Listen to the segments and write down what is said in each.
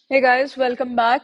Hey guys, welcome back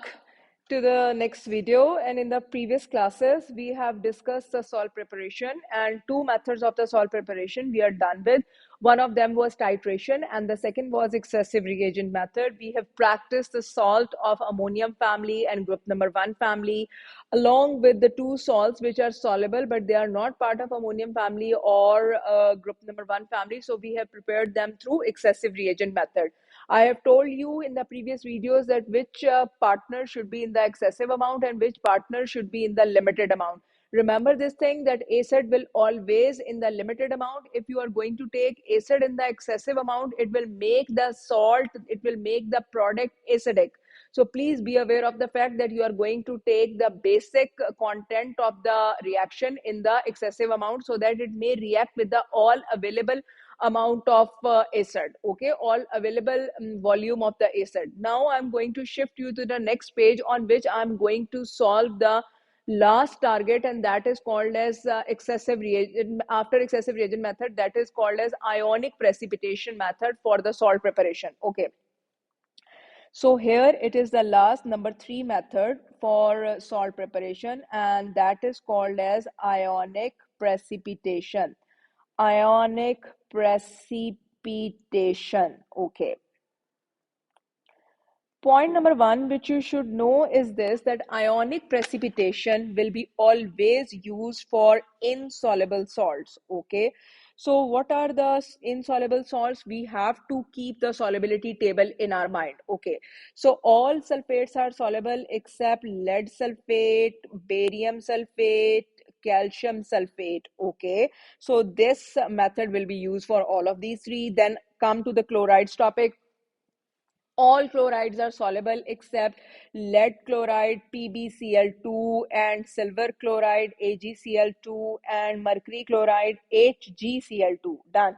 to the next video. And in the previous classes, we have discussed the salt preparation and two methods of the salt preparation we are done with. One of them was titration and the second was excessive reagent method. We have practiced the salt of ammonium family and group number 1 family along with the two salts which are soluble but they are not part of ammonium family or group number 1 family. So we have prepared them through excessive reagent method. I have told you in the previous videos that which partner should be in the excessive amount and which partner should be in the limited amount. Remember this thing that acid will always in the limited amount. If you are going to take acid in the excessive amount, it will make the salt, it will make the product acidic. So please be aware of the fact that you are going to take the basic content of the reaction in the excessive amount so that it may react with the all available amount of acid, okay, all available volume of the acid. Now I'm going to shift you to the next page on which I'm going to solve the last target, and that is called as excessive reagent. After excessive reagent method, that is called as ionic precipitation method for the salt preparation. Okay, so here it is the last number 3 method for salt preparation, and that is called as ionic precipitation. Ionic precipitation. Okay. Point number 1, which you should know, is this that ionic precipitation will be always used for insoluble salts. Okay. So, what are the insoluble salts? We have to keep the solubility table in our mind. Okay. So, all sulfates are soluble except lead sulfate, barium sulfate, calcium sulfate. Okay. So, this method will be used for all of these three. Then come to the chlorides topic. All chlorides are soluble except lead chloride PbCl2 and silver chloride AgCl2 and mercury chloride HgCl2. Done.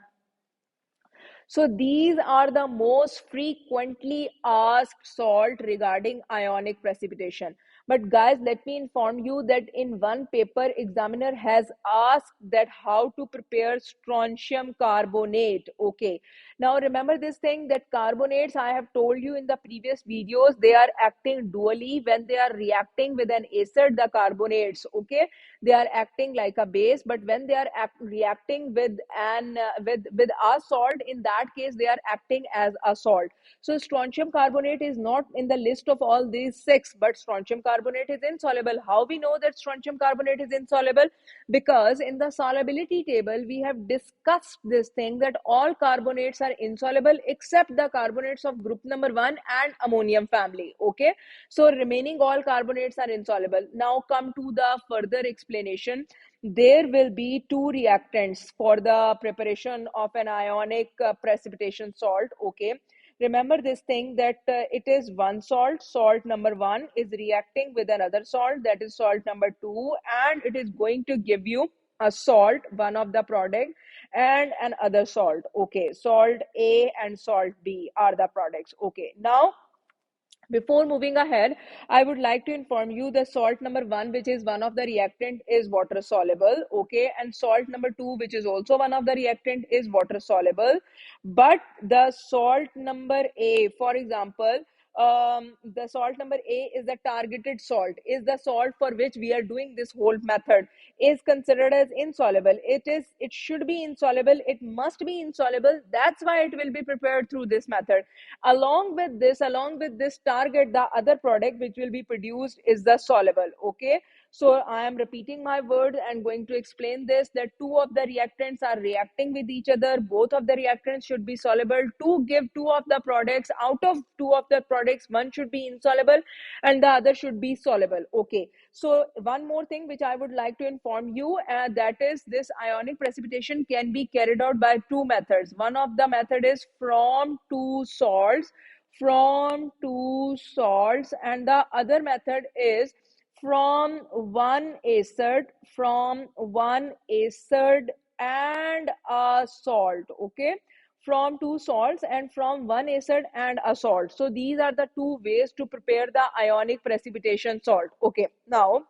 So these are the most frequently asked salt regarding ionic precipitation. But guys, let me inform you that in one paper, examiner has asked that how to prepare strontium carbonate. Okay. Now remember this thing that carbonates, I have told you in the previous videos, they are acting dually when they are reacting with an acid, the carbonates. Okay, they are acting like a base, but when they are reacting with an with a salt, in that case they are acting as a salt. So strontium carbonate is not in the list of all these six, but strontium carbonate is insoluble. How we know that strontium carbonate is insoluble? Because in the solubility table we have discussed this thing that all carbonates are insoluble except the carbonates of group number 1 and ammonium family. Okay, so remaining all carbonates are insoluble. Now come to the further explanation. There will be two reactants for the preparation of an ionic precipitation salt. Okay, remember this thing that it is one salt, salt number 1 is reacting with another salt, that is salt number 2, and it is going to give you a salt, one of the product, and another salt. Okay, salt A and salt B are the products. Okay, now before moving ahead, I would like to inform you the salt number 1, which is one of the reactant, is water soluble. Okay, and salt number 2, which is also one of the reactant, is water soluble. But the salt number A, for example, the salt number A is the targeted salt, is the salt for which we are doing this whole method, is considered as insoluble. It should be insoluble, it must be insoluble. That's why it will be prepared through this method. Along with this target, the other product which will be produced is the soluble. Okay, so I am repeating my word and going to explain this, that two of the reactants are reacting with each other. Both of the reactants should be soluble to give two of the products. Out of two of the products, one should be insoluble and the other should be soluble. Okay, so one more thing which I would like to inform you, that is this ionic precipitation can be carried out by two methods. One of the method is from two salts, and the other method is from one acid and a salt. Okay, from two salts and from one acid and a salt. So these are the two ways to prepare the ionic precipitation salt. Okay, now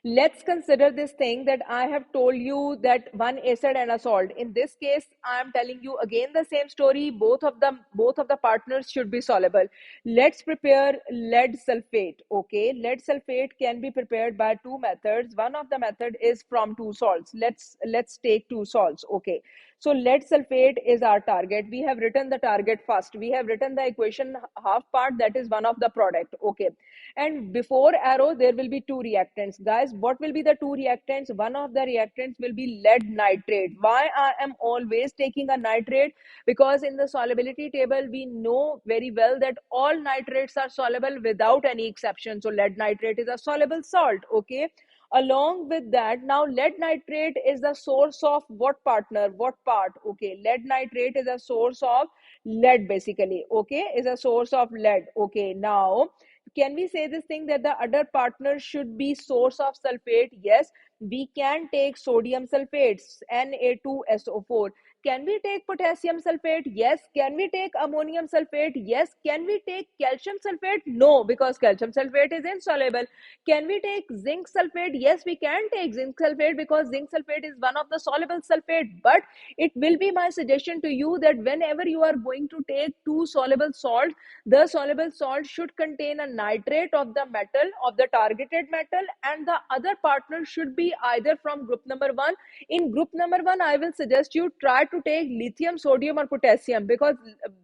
Let's consider this thing that I have told you, that one acid and a salt. In this case, I am telling you again the same story. Both of the partners should be soluble. Let's prepare lead sulfate. Okay, lead sulfate can be prepared by two methods. One of the method is from two salts. Let's take two salts. Okay, so lead sulfate is our target. We have written the target first. We have written the equation half part, that is one of the product. Okay, and before arrow there will be two reactants. Guys, what will be the two reactants? One of the reactants will be lead nitrate. Why I am always taking a nitrate? Because in the solubility table we know very well that all nitrates are soluble without any exception. So lead nitrate is a soluble salt. Okay, along with that, now lead nitrate is the source of what partner, what part? Okay, lead nitrate is a source of lead, basically. Okay, is a source of lead. Okay, now can we say this thing that the other partner should be source of sulfate? Yes, we can take sodium sulfates, Na2SO4. Can we take potassium sulfate? Yes. Can we take ammonium sulfate? Yes. Can we take calcium sulfate? No, because calcium sulfate is insoluble. Can we take zinc sulfate? Yes, we can take zinc sulfate, because zinc sulfate is one of the soluble sulfate. But it will be my suggestion to you that whenever you are going to take two soluble salts, the soluble salt should contain a nitrate of the metal, of the targeted metal, and the other partner should be either from group number 1. In group number 1, I will suggest you try to take lithium, sodium, or potassium, because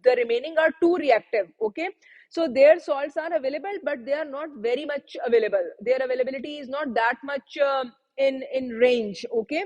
the remaining are too reactive. Okay, so their salts are available, but they are not very much available. Their availability is not that much in range. Okay,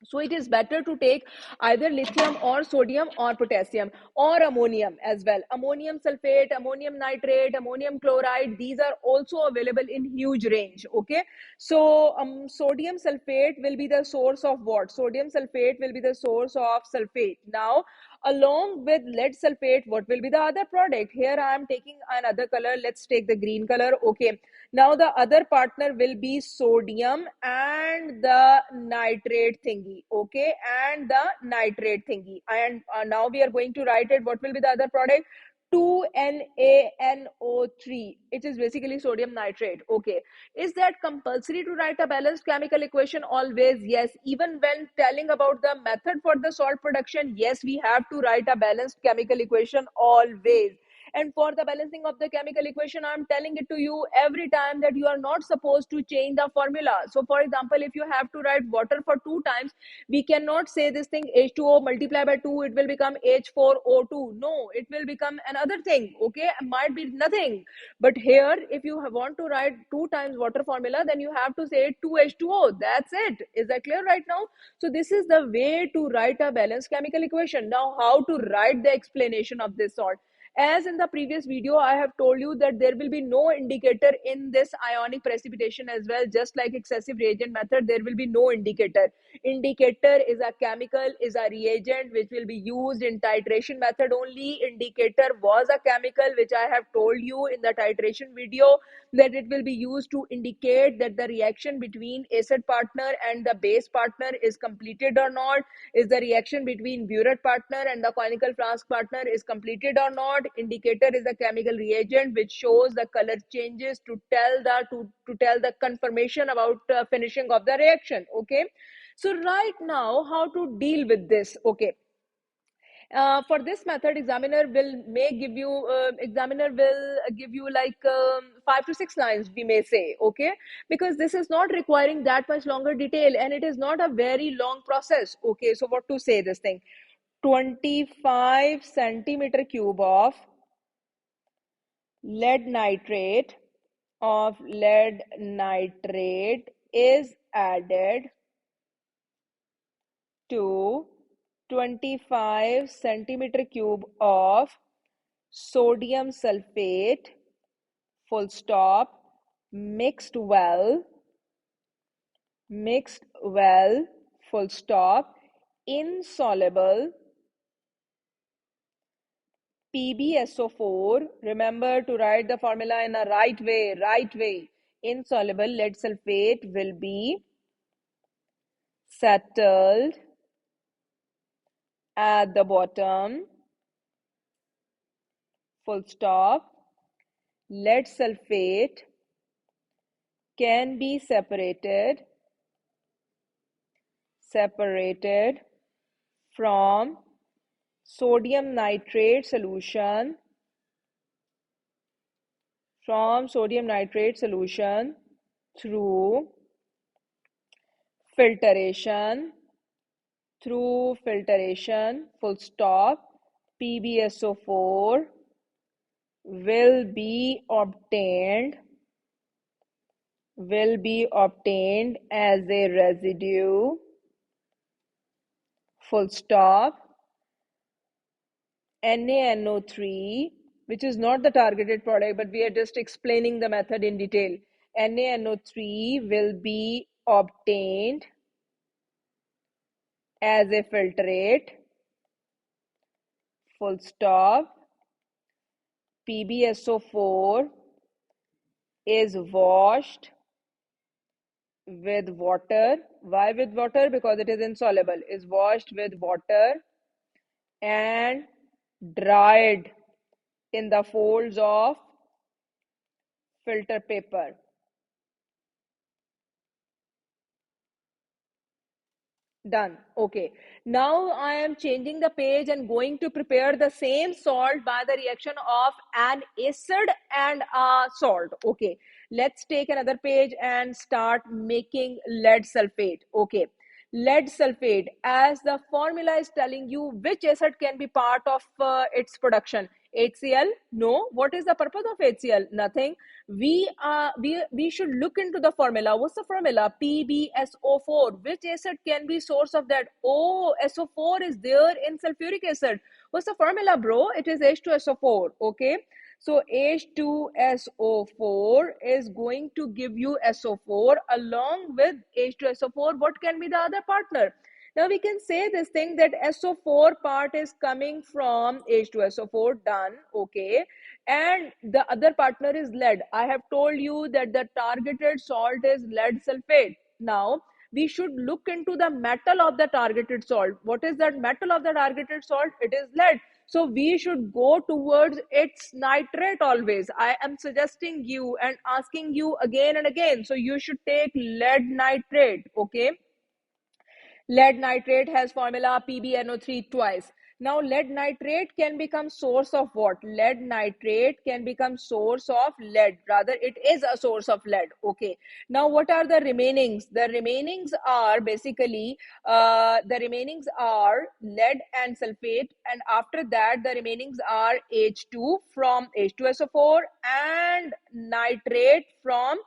so it is better to take either lithium or sodium or potassium or ammonium as well. Ammonium sulfate, ammonium nitrate, ammonium chloride, these are also available in huge range. Okay, so sodium sulfate will be the source of what? Sodium sulfate will be the source of sulfate. Now, along with lead sulfate, what will be the other product? Here I am taking another color. Let's take the green color. Okay, now the other partner will be sodium and the nitrate thingy. Okay, and the nitrate thingy. And now we are going to write it. What will be the other product? 2NaNO3. It is basically sodium nitrate. Okay, is that compulsory to write a balanced chemical equation? Always yes. Even when telling about the method for the salt production, yes, we have to write a balanced chemical equation always. And for the balancing of the chemical equation, I'm telling it to you every time that you are not supposed to change the formula. So for example, if you have to write water for 2 times, we cannot say this thing H2O multiply by 2, it will become H4O2. No, it will become another thing. Okay, it might be nothing. But here, if you want to write 2 times water formula, then you have to say 2H2O. That's it. Is that clear right now? So this is the way to write a balanced chemical equation. Now, how to write the explanation of this sort? As in the previous video, I have told you that there will be no indicator in this ionic precipitation as well. Just like excessive reagent method, there will be no indicator. Indicator is a chemical, is a reagent which will be used in titration method only. Indicator was a chemical which I have told you in the titration video, that it will be used to indicate that the reaction between acid partner and the base partner is completed or not. Is the reaction between burette partner and the conical flask partner is completed or not? Indicator is a chemical reagent which shows the color changes to tell the confirmation about finishing of the reaction. Okay, so right now, how to deal with this? Okay, for this method, examiner will give you like 5 to 6 lines, we may say. Okay, because this is not requiring that much longer detail, and it is not a very long process. Okay, so what to say this thing? 25 centimeter cube of lead nitrate is added to 25 centimeter cube of sodium sulfate, full stop, mixed well, full stop, insoluble PbSO4. Remember to write the formula in a right way. Insoluble lead sulfate will be settled at the bottom, full stop. Lead sulfate can be separated from sodium nitrate solution through filtration full stop. PbSO4 will be obtained as a residue full stop. NaNO3, which is not the targeted product, but we are just explaining the method in detail. NaNO3 will be obtained as a filtrate full stop. PbSO4 is washed with water. Why with water? Because it is insoluble. Is washed with water and dried in the folds of filter paper. Done. Okay. Now I am changing the page and going to prepare the same salt by the reaction of an acid and a salt. Okay. Let's take another page and start making lead sulfate. Okay. Lead sulfate, as the formula is telling you which acid can be part of its production. HCl? No. What is the purpose of HCl? Nothing. We should look into the formula. What's the formula? PbSO4. Which acid can be source of that? Oh, SO4 is there in sulfuric acid. What's the formula, bro? It is H2SO4. Okay. So H2SO4 is going to give you SO4 along with H2SO4. What can be the other partner? Now we can say this thing that SO4 part is coming from H2SO4. Done. Okay. And the other partner is lead. I have told you that the targeted salt is lead sulfate. Now we should look into the metal of the targeted salt. What is that metal of the targeted salt? It is lead. So we should go towards its nitrate always. I am suggesting you and asking you again and again. So you should take lead nitrate. Okay. Lead nitrate has formula PbNO3 twice. Now lead nitrate can become source of what? Lead nitrate can become source of lead. Rather, it is a source of lead. Okay. Now what are the remainings? The remainings are basically lead and sulfate, and after that the remainings are H2 from H2SO4 and nitrate from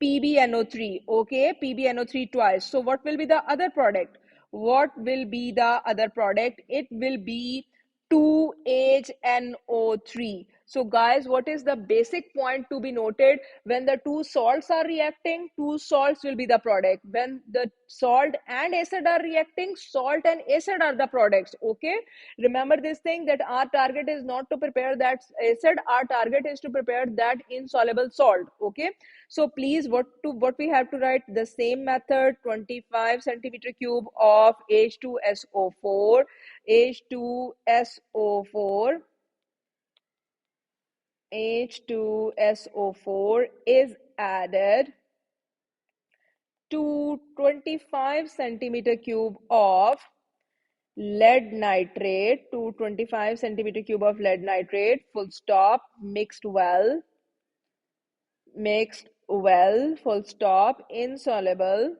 PbNO3. Okay, PbNO3 twice. So what will be the other product? What will be the other product? It will be 2HNO3. So guys, what is the basic point to be noted? When the two salts are reacting, two salts will be the product. When the salt and acid are reacting, salt and acid are the products. Okay, remember this thing, that our target is not to prepare that acid, our target is to prepare that insoluble salt. Okay, so please, what we have to write? The same method, 25 centimeter cube of H2SO4. H2SO4 H2SO4 is added to 25 centimeter cube of lead nitrate, to 25 centimeter cube of lead nitrate, full stop, mixed well, full stop, insoluble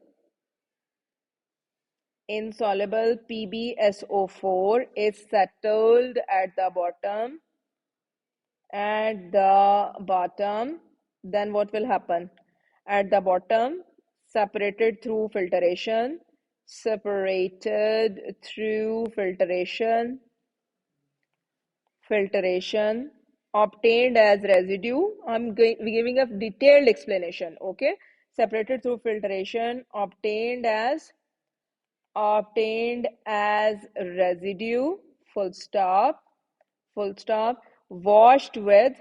PbSO4 is settled at the bottom. Then what will happen? At the bottom, separated through filtration, obtained as residue. I'm giving a detailed explanation. Okay, separated through filtration, obtained as residue, full stop, washed with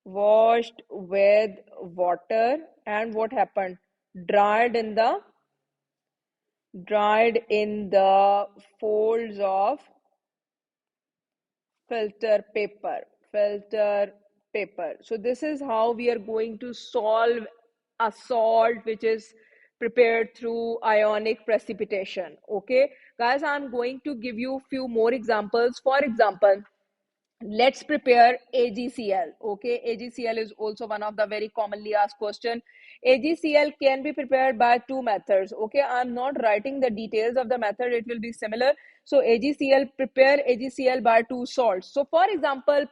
water, and what happened? Dried in the folds of filter paper. So this is how we are going to solve a salt which is prepared through ionic precipitation. Okay, guys, I'm going to give you few more examples. For example, let's prepare AgCl. Okay, AgCl is also one of the very commonly asked question. AgCl can be prepared by two methods. Okay, I'm not writing the details of the method, it will be similar. So AgCl, prepare AgCl by two salts. So for example,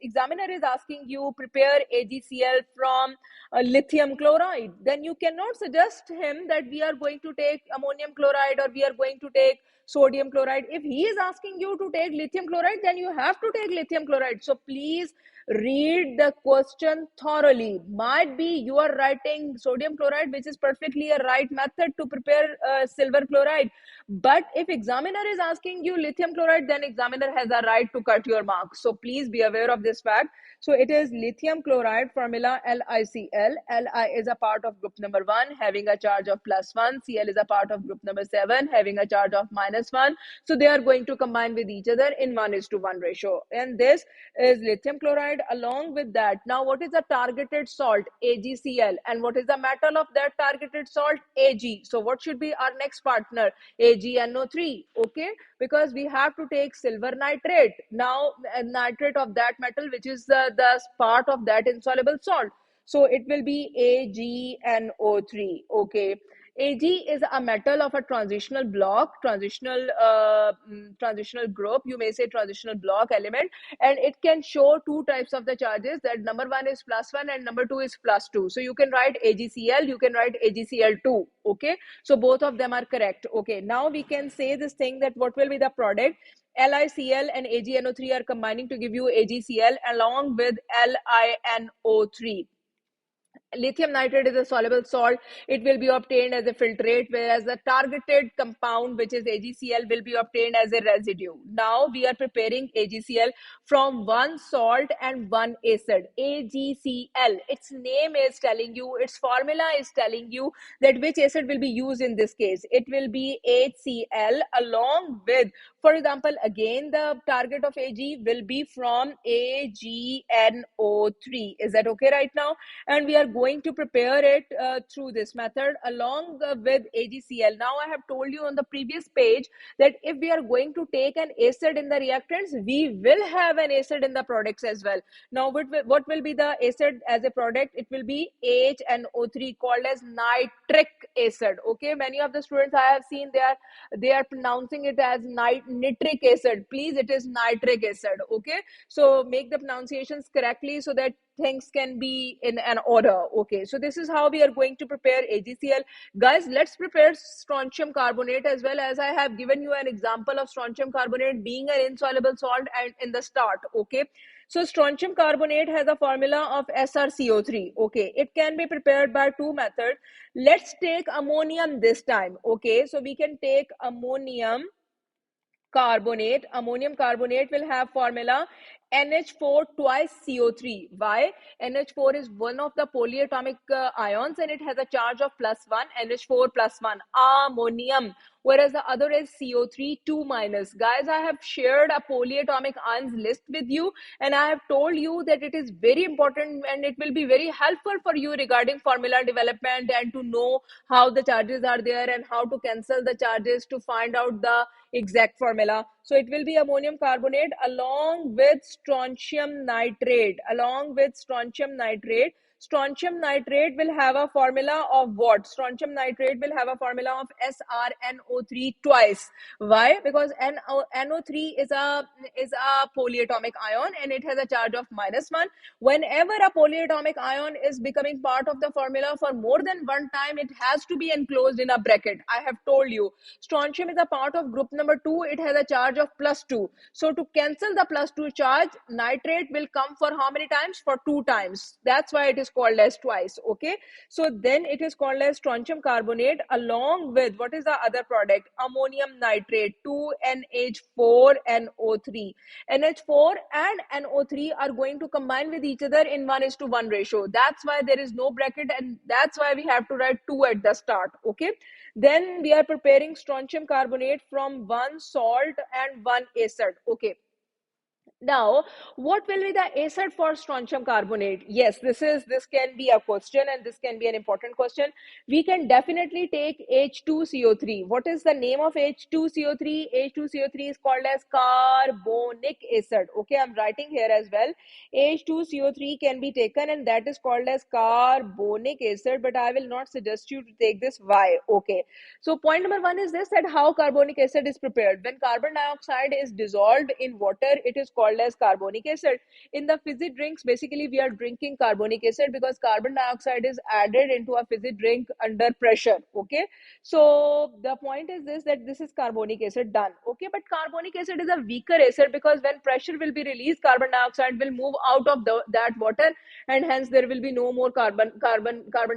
examiner is asking you prepare AgCl from lithium chloride, then you cannot suggest him that we are going to take ammonium chloride or we are going to take sodium chloride. If he is asking you to take lithium chloride, then you have to take lithium chloride. So please read the question thoroughly. Might be you are writing sodium chloride, which is perfectly a right method to prepare silver chloride, but if examiner is asking you lithium chloride, then examiner has a right to cut your marks. So please be aware of this fact. So it is lithium chloride, formula LiCl. Li is a part of group number 1 having a charge of +1. Cl is a part of group number 7 having a charge of -1. So they are going to combine with each other in 1:1 ratio. And this is lithium chloride. Along with that, now what is the targeted salt? AgCl. And what is the metal of that targeted salt? Ag. So what should be our next partner? AgNO3. Okay, because we have to take silver nitrate. Now nitrate of that metal, which is the part of that insoluble salt. So it will be AgNO3. Okay, Ag is a metal of a transitional block, transitional group, you may say transitional block element, and it can show two types of the charges, that number one is +1 and number two is +2. So you can write AgCl, you can write AgCl2. Okay, so both of them are correct. Okay, now we can say this thing, that what will be the product? LiCl and AgNO3 are combining to give you AgCl along with LiNO3. Lithium nitrate is a soluble salt. It will be obtained as a filtrate, whereas the targeted compound, which is AgCl, will be obtained as a residue. Now we are preparing AgCl from one salt and one acid, AgCl. Its name is telling you, its formula is telling you that which acid will be used in this case. It will be HCl along with, for example, again the target of Ag will be from AgNO3. Is that okay right now? And we are going to prepare it through this method along with AgCl. Now I have told you on the previous page that if we are going to take an acid in the reactants, we will have an acid in the products as well. Now what will be the acid as a product? It will be HNO3, called as nitric acid. Okay, many of the students I have seen, they are pronouncing it as nitric acid. Please, it is nitric acid. Okay, so make the pronunciations correctly so that things can be in an order. Okay, so this is how we are going to prepare AgCl. Guys, let's prepare strontium carbonate as well, as I have given you an example of strontium carbonate being an insoluble salt and in the start. Okay, so strontium carbonate has a formula of SrCO3. Okay, it can be prepared by two methods. Let's take ammonium this time. Okay, so we can take ammonium carbonate. Ammonium carbonate will have formula NH4 twice CO3. Why? NH4 is one of the polyatomic ions and it has a charge of +1, NH4 +1, ammonium. Whereas the other is CO3 2 minus. Guys, I have shared a polyatomic ions list with you, and I have told you that it is very important and it will be very helpful for you regarding formula development and to know how the charges are there and how to cancel the charges to find out the exact formula. So it will be ammonium carbonate along with strontium nitrate. Along with strontium nitrate. Strontium nitrate will have a formula of what? Strontium nitrate will have a formula of SrNO3 twice. Why? Because NO3 is a polyatomic ion and it has a charge of -1. Whenever a polyatomic ion is becoming part of the formula for more than one time, it has to be enclosed in a bracket. I have told you. Strontium is a part of group number 2. It has a charge of +2. So to cancel the +2 charge, nitrate will come for how many times? For 2 times. That's why it is called as twice. Okay, so then it is called as strontium carbonate along with, what is the other product? Ammonium nitrate, 2NH4NO3. NH4 and NO3 are going to combine with each other in 1:1 ratio. That's why there is no bracket and that's why we have to write 2 at the start. Okay, then we are preparing strontium carbonate from one salt and one acid. Okay, Now, what will be the acid for strontium carbonate? Yes, this can be a question, and this can be an important question. We can definitely take H2CO3. What is the name of H2CO3? H2CO3 is called as carbonic acid. Okay, I'm writing here as well. H2CO3 can be taken, and that is called as carbonic acid, but I will not suggest you to take this. Why? Okay. So point number one is this, that how carbonic acid is prepared. When carbon dioxide is dissolved in water, it is called as carbonic acid. In the fizzy drinks, basically we are drinking carbonic acid because carbon dioxide is added into a fizzy drink under pressure. Okay. So the point is this, that this is carbonic acid done. Okay. But carbonic acid is a weaker acid because when pressure will be released, carbon dioxide will move out of that water, and hence there will be no more carbon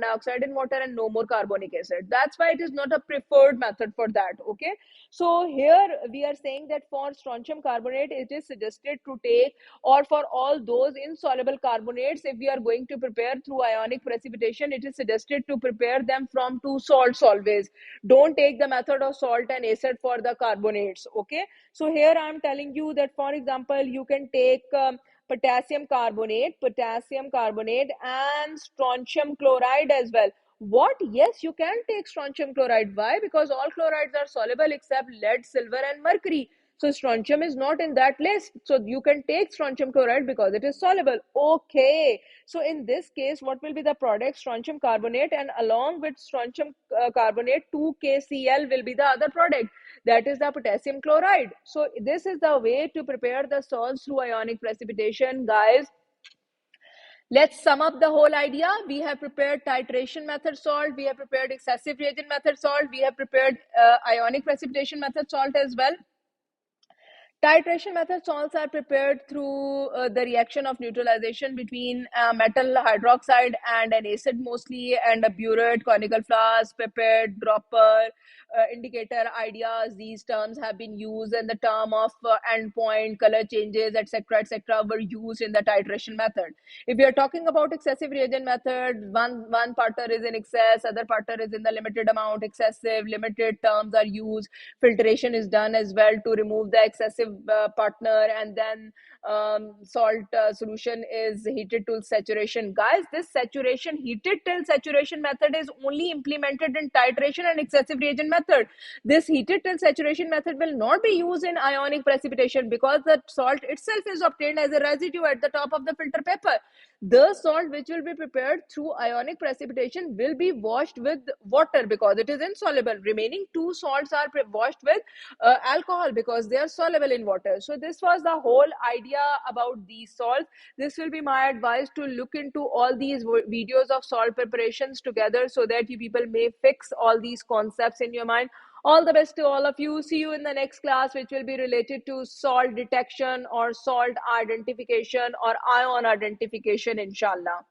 dioxide in water and no more carbonic acid. That's why it is not a preferred method for that. Okay, so here we are saying that for strontium carbonate it is suggested to take, or for all those insoluble carbonates, if we are going to prepare through ionic precipitation, it is suggested to prepare them from two salts always. Don't take the method of salt and acid for the carbonates. Okay, so here I am telling you that, for example, you can take potassium carbonate, and strontium chloride as well. What? Yes, you can take strontium chloride. Why? Because all chlorides are soluble except lead, silver, and mercury. So strontium is not in that list. So you can take strontium chloride because it is soluble. Okay. So in this case, what will be the product? Strontium carbonate, and along with strontium carbonate, 2KCl will be the other product, that is the potassium chloride. So this is the way to prepare the salts through ionic precipitation, guys. Let's sum up the whole idea. We have prepared titration method salt, we have prepared excessive reagent method salt, we have prepared ionic precipitation method salt as well. Titration method salts are prepared through the reaction of neutralization between metal hydroxide and an acid mostly, and a burette, conical flask, pipette, dropper, indicator ideas. These terms have been used, and the term of endpoint, color changes, etc., were used in the titration method. If we are talking about excessive reagent method, one partner is in excess, other partner is in the limited amount. Excessive, limited terms are used. Filtration is done as well to remove the excessive partner, and then salt solution is heated to saturation. Guys, this saturation, heated till saturation method is only implemented in titration and excessive reagent method. This heated till saturation method will not be used in ionic precipitation because the salt itself is obtained as a residue at the top of the filter paper. The salt which will be prepared through ionic precipitation will be washed with water because it is insoluble. Remaining two salts are washed with alcohol because they are soluble in water. So this was the whole idea about these salts. This will be my advice, to look into all these videos of salt preparations together so that you people may fix all these concepts in your mind. All the best to all of you. See you in the next class, which will be related to salt detection or salt identification or ion identification, inshallah.